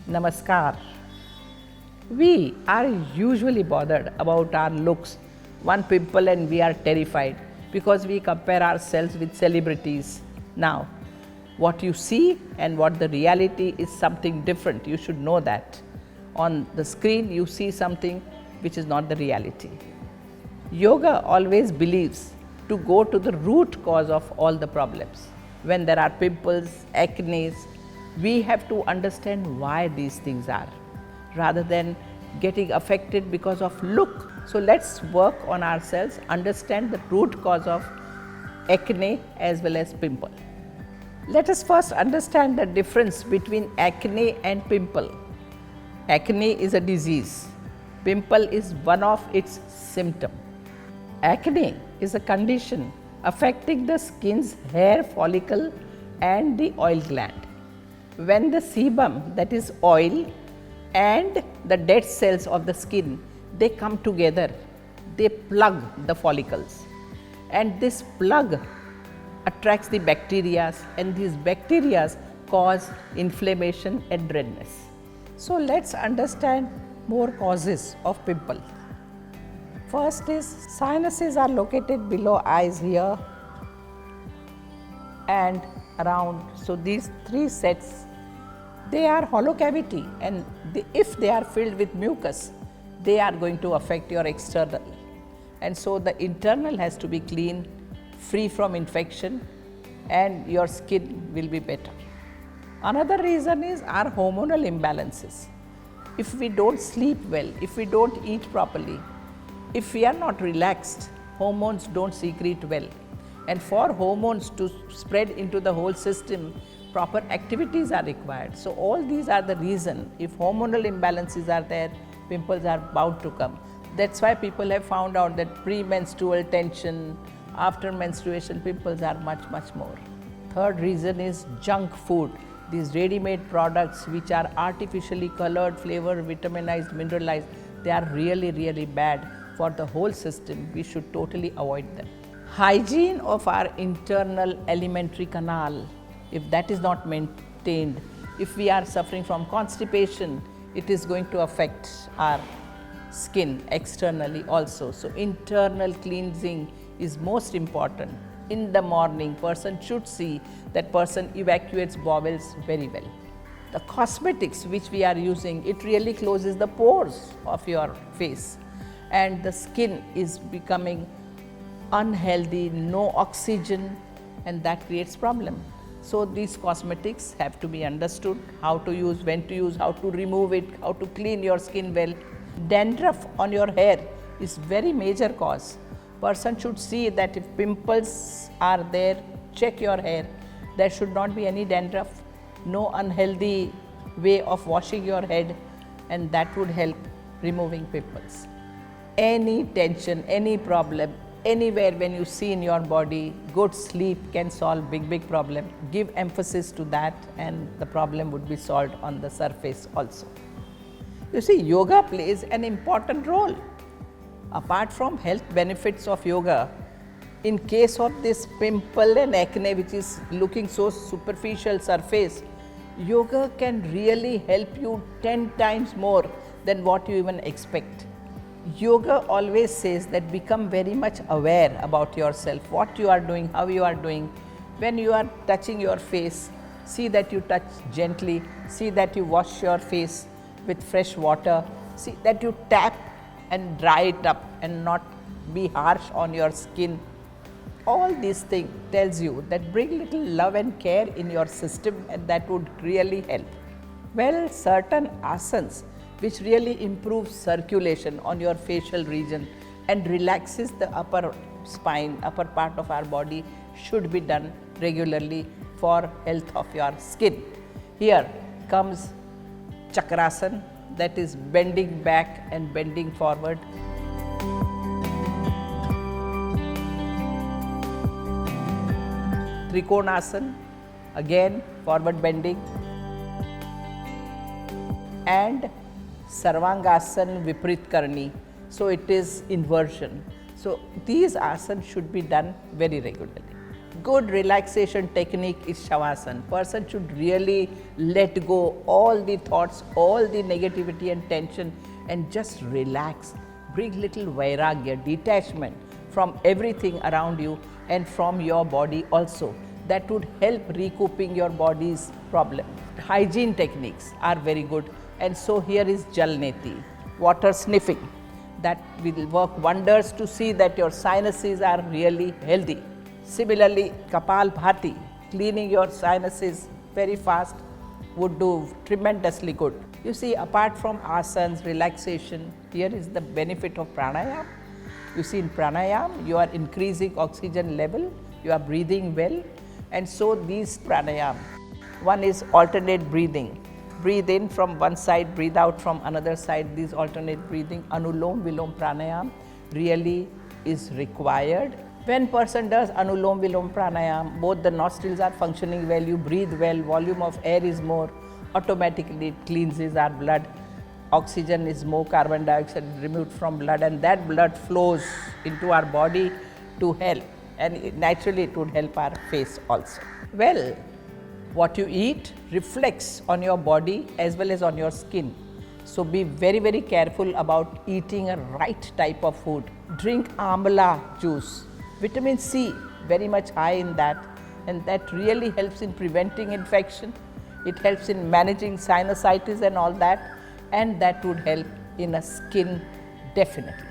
Namaskar. We are usually bothered about our looks, one pimple and we are terrified because we compare ourselves with celebrities. Now, what you see and what the reality is something different. You should know that. On the screen, you see something which is not the reality. Yoga always believes to go to the root cause of all the problems. When there are pimples, acne, we have to understand why these things are, rather than getting affected because of look. So let's work on ourselves, understand the root cause of acne as well as pimple. Let us first understand the difference between acne and pimple. Acne is a disease. Pimple is one of its symptoms. Acne is a condition affecting the skin's hair follicle and the oil gland. When the sebum, that is oil, and the dead cells of the skin, they come together, they plug the follicles, and this plug attracts the bacteria, and these bacteria cause inflammation and redness. So let's understand more causes of pimple. First is sinuses are located below eyes here and around. So these three sets, they are hollow cavity, and if they are filled with mucus, they are going to affect your external. And so the internal has to be clean, free from infection, and your skin will be better. Another reason is our hormonal imbalances. If we don't sleep well, if we don't eat properly, if we are not relaxed, hormones don't secrete well. And for hormones to spread into the whole system, proper activities are required. So all these are the reason. If hormonal imbalances are there, pimples are bound to come. That's why people have found out that premenstrual tension, after menstruation, pimples are much more. Third reason is junk food. These ready-made products which are artificially colored, flavored, vitaminized, mineralized, they are really bad for the whole system. We should totally avoid them. Hygiene of our internal alimentary canal, if that is not maintained, if we are suffering from constipation, it is going to affect our skin externally also. So internal cleansing is most important. In the morning, person should see that person evacuates bowels very well. The cosmetics which we are using, it really closes the pores of your face, and the skin is becoming unhealthy, no oxygen, and that creates problem. So these cosmetics have to be understood, how to use, when to use, how to remove it, how to clean your skin well. Dandruff on your hair is very major cause. Person should see that if pimples are there, check your hair. There should not be any dandruff, no unhealthy way of washing your head, and that would help removing pimples. Any tension, any problem, anywhere when you see in your body, good sleep can solve big problem. Give emphasis to that and the problem would be solved on the surface also. You see, yoga plays an important role. Apart from health benefits of yoga, in case of this pimple and acne which is looking so superficial surface, yoga can really help you 10 times more than what you even expect. Yoga always says that become very much aware about yourself, what you are doing, how you are doing. When you are touching your face, see that you touch gently, see that you wash your face with fresh water, see that you tap and dry it up and not be harsh on your skin. All these things tells you that bring little love and care in your system, and that would really help. Well, certain asanas which really improves circulation on your facial region and relaxes the upper spine, upper part of our body, should be done regularly for health of your skin. Here comes Chakrasana, that is bending back and bending forward. Trikonasana, again forward bending. And Sarvangasana Viprit Karni, so it is inversion. So these asanas should be done very regularly. good relaxation technique is Shavasana. Person should really let go all the thoughts, all the negativity and tension, and just relax. Bring little vairagya, detachment from everything around you and from your body also. That would help recouping your body's problem. Hygiene techniques are very good, and so here is Jalneti, water sniffing. That will work wonders to see that your sinuses are really healthy. Similarly, Kapalbhati, cleaning your sinuses very fast, would do tremendously good. You see, apart from asanas, relaxation, here is the benefit of pranayama. You see, in pranayama, you are increasing oxygen level, you are breathing well, and so these pranayama. One is alternate breathing. Breathe in from one side, breathe out from another side. These alternate breathing, Anulom Vilom Pranayam, really is required. When person does Anulom Vilom Pranayam, both the nostrils are functioning well, you breathe well, volume of air is more, automatically it cleanses our blood. Oxygen is more, carbon dioxide is removed from blood, and that blood flows into our body to help, and naturally it would help our face also. Well, what you eat reflects on your body as well as on your skin. So be very, very careful about eating a right type of food. Drink amla juice. Vitamin C, very much high in that, and that really helps in preventing infection. It helps in managing sinusitis and all that, and that would help in a skin definitely.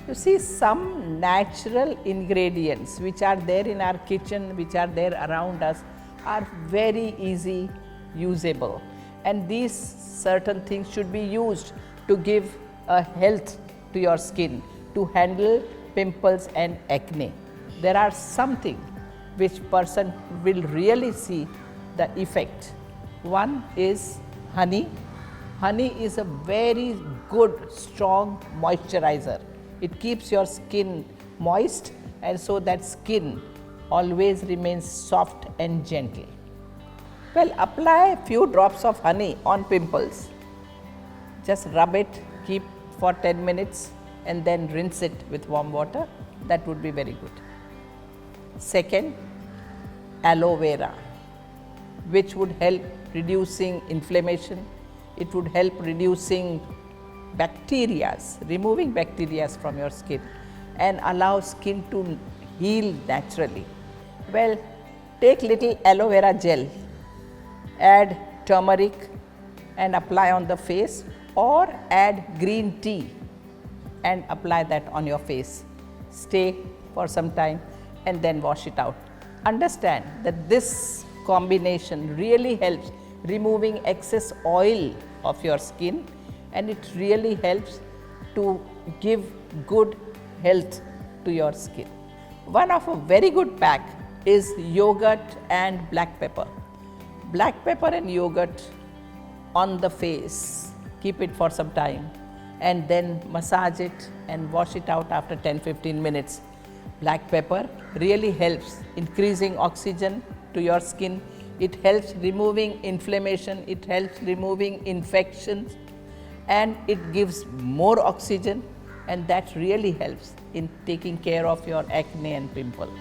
You see, some natural ingredients which are there in our kitchen, which are there around us, are very easy usable, and these certain things should be used to give a health to your skin, to handle pimples and acne. There are something which person will really see the effect. One is honey. Honey is a very good strong moisturizer. It keeps your skin moist, and so that skin always remains soft and gentle. Well, apply a few drops of honey on pimples. Just rub it, keep for 10 minutes, and then rinse it with warm water. That would be very good. Second, aloe vera, which would help reducing inflammation. It would help reducing bacteria, removing bacteria from your skin, and allow skin to heal naturally. Well, take little aloe vera gel, add turmeric and apply on the face, or add green tea and apply that on your face. Stay for some time and then wash it out. Understand that this combination really helps removing excess oil of your skin, and it really helps to give good health to your skin. One of a very good pack is yogurt and black pepper. Black pepper and yogurt on the face, keep it for some time, and then massage it and wash it out after 10-15 minutes. Black pepper really helps increasing oxygen to your skin. It helps removing inflammation, it helps removing infections, and it gives more oxygen, and that really helps in taking care of your acne and pimple.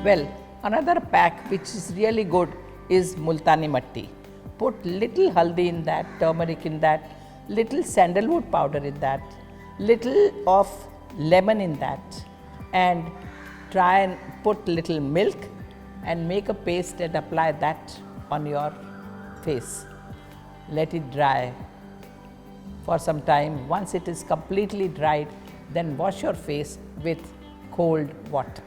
Well, another pack which is really good is Multani Matti. Put little haldi in that, turmeric in that, little sandalwood powder in that, little of lemon in that, and try and put little milk and make a paste and apply that on your face. Let it dry for some time. Once it is completely dried, then wash your face with cold water.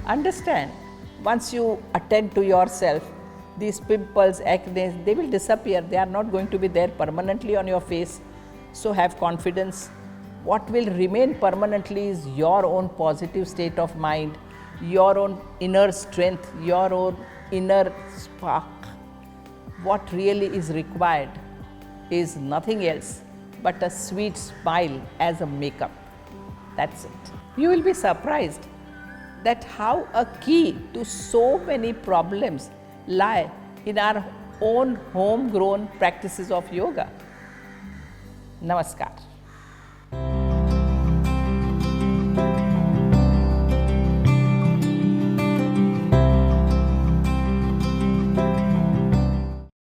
Understand, once you attend to yourself, these pimples, acne, they will disappear. They are not going to be there permanently on your face. So have confidence. What will remain permanently is your own positive state of mind, your own inner strength, your own inner spark. What really is required is nothing else but a sweet smile as a makeup. That's it. You will be surprised that how a key to so many problems lie in our own homegrown practices of yoga. Namaskar.